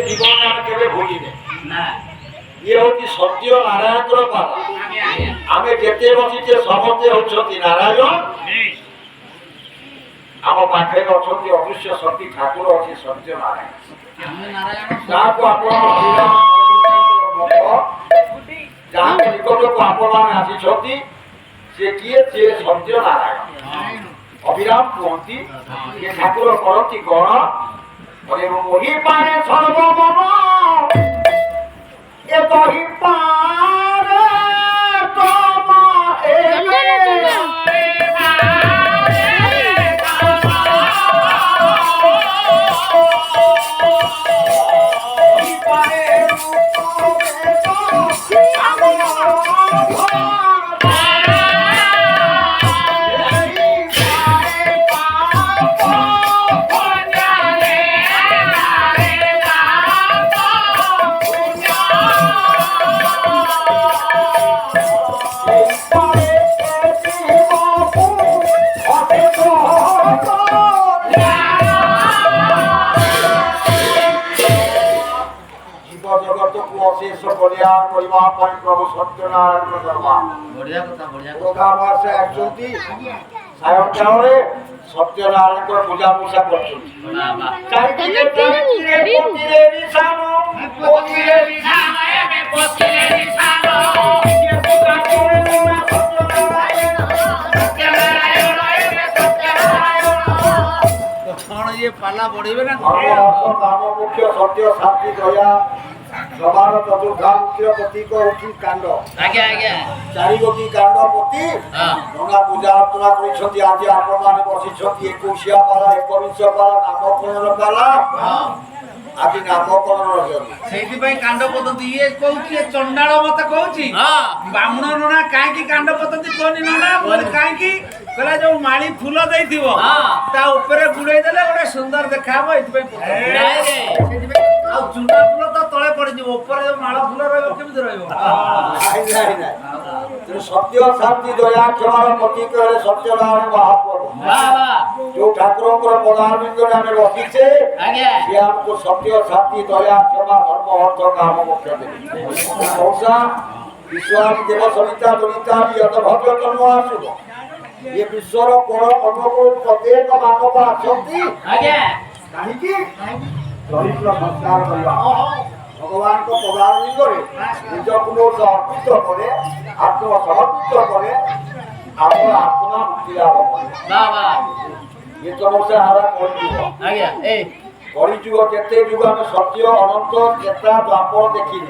জীবনে আমি কেবে ভুলিনি ইয়ে হচ্ছে সত্য নারায়ণর পালা আমি যেতে বসিছে সমস্তে হচ্ছেন নারায়ণ আমার পাখে অଛନ୍ତି অদৃশ্য শক্তি ঠাকুর অছি সত্য নারায়ণ যাহাକୁ ଆପଣ ଯାହାଙ୍କ ନିକଟକୁ ଆପଣମାନେ ଆସିଛନ୍ତି ସେ କିଏ ସେ ସତ୍ୟ ନାରାୟଣ ଅବିରାମ କୁହନ୍ତି ସେ ଠାକୁର କରନ୍ତି ଗଣ ମୋହିପାରେ ସର୍ବମନ ଏ ବହିପାରେ ତମ প্রভু সত্যনারায়ণ সত্যনারায়ণ পূজা পূজা করছেন পালা বড়িবে না মুখ্য সত্য শান্তি দয়া সবার চতুর্ধামুখীর প্রতীক হচ্ছে কাণ্ড চারিগতি কাণ্ড প্রতি গঙ্গা পূজা অর্চনা করছেন আজ আপনার বসিছেন 21 পালা 21 পালা নামকরণ পালা আজ নামকরণ সেইপাই কাণ্ড পদ্ধতি ইয়ে কৌছি চন্ডাল মতে কৌছি ব্রাহ্মণ ননা কাইকি কাণ্ড পদ্ধতি কোনি ননা কোনি কাইকি কলা যে মালি ফুল দেইথিব তা উপরে গুড়াই দেলে ওটা সুন্দর দেখাবো এইপাই চুনা ফুল তো তলে পড়ে যাব উপরে মাল ফুল রইব কেমতি রইব সত্য শান্তি দয়া ক্ষমার প্রতীক হলে সত্যনারায়ণ মহাপ্রভু जो ठाकुर पदार्थ आम बसीचे सी आमको सत्य शांति दया क्षमा धर्म अर्थ काम मोक्ष देशा विश्वादी देव सविता दुरीता भव्य जन्म आसुब ये विश्वर कोण अनुकूल प्रत्येक मानव आसती चरित्र संस्कार करवा भगवान को पदार्थ निज पुनः अर्पित करे आत्म समर्पित करे आत्मा मुक्ति लाभ ये समस्या हारा कलिजुग केते जुग आम सत्य अनंत चेता द्वापर देखिनी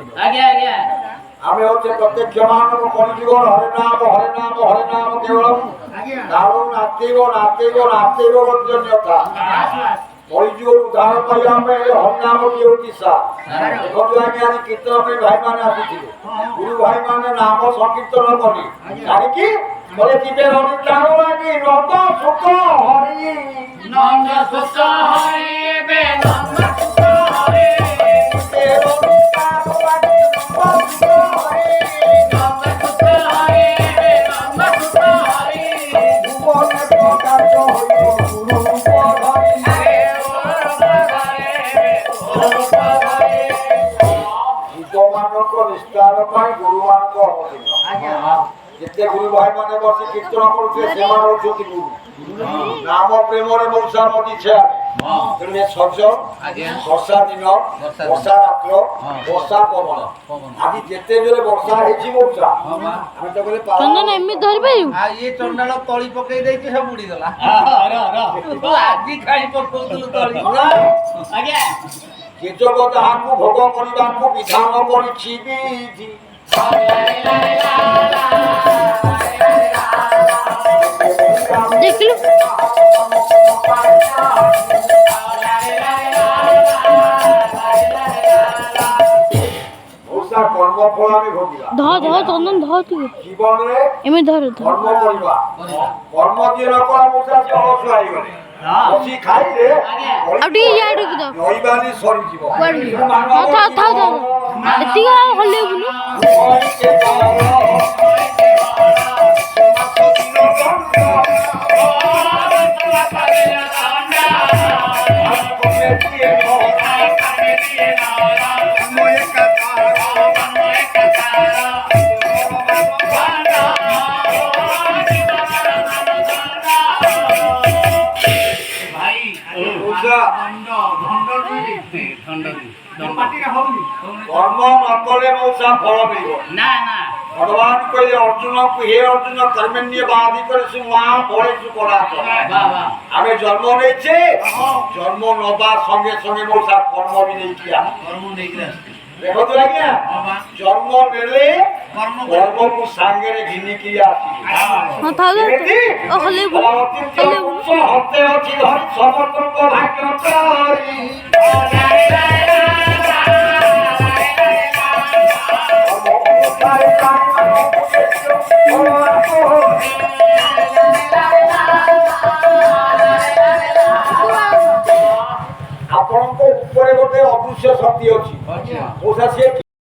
आमे होचे प्रत्यक्ष मानव कलिजुग हरे नाम केवलम दारुण नास्तिव गत्यन्यता कलिजुग उदाहरण पाई आमे हरि नाम की होती सा देखो आज्ञा कीर्तन पे भाई माने आसीथिले गुरु भाई माने नाम संकीर्तन करी जानि की बोले जीवे हरि चारो लागी नंद सुख हरि नंद सुख हरि बे नंद सुख हरि हरि चारो लागी नंद सुख हरि नंद सुख हरि बे नंद सुख हरि भुवन प्रकाश हरि गुरु रूप हरि निष्ठार गुरु मान जिते गुरु भाई माने बसी कीर्तन करुचे से गुरु नाम प्रेम मौसा मती तेणु सज वर्षा दिन वर्षा रात्र वर्षा पवन आज जिते जोरे वर्षा हेछि मौसा हम तो बोले चंदन एमि धरि पाइउ आ ये चंडाल तळी पकई देछि सब बुडी गला आजी खाई पकौतु तळी आज्ञा केचक ताहाकु भोग करिबाकु विधान करिछि विधि देखलु ओसा कर्मफल आमे भोगिला ध चंदन ध तू जीवन रे एमि धर कर्म करिबा कर्म जे न करा ओसा से अलस आइ गले बसी खाई रे आउटी याड की द नईबानी सरी जीव था एती हल्ले बुनु କର୍ମ ନ କଲେ ମଉସା ଫଳ ମିଳିବ ଭଗବାନ କହିଲେ ଅର୍ଜୁନକୁ ହେ ଅର୍ଜୁନ କର୍ମଣ୍ୟ ବାଧି କରି ସୁ ମା ବଳେ ସୁ କରାସ ଆମେ ଜନ୍ମ ନେଇଛେ ଜନ୍ମ ନବା ସଙ୍ଗେ ସଙ୍ଗେ ମଉସା କର୍ମ ବି ନେଇକି ଦେଖନ୍ତୁ ଆଜ୍ଞା ଜନ୍ମ ନେଲେ କର୍ମକୁ ସାଙ୍ଗରେ ଘିନିକି ଆସିବେ ହଁ ଥାଉ ହଲେଇବୁନୁ ହଲେଇବୁନୁ ହତେ ଅଛି ଧରି ସମସ୍ତଙ୍କ ଭାଗ୍ୟ କରି ଆପଣଙ୍କ ଉପରେ ଗୋଟେ ଅଦୃଶ୍ୟ ଶକ୍ତି ଅଛି ମଉସା ସିଏ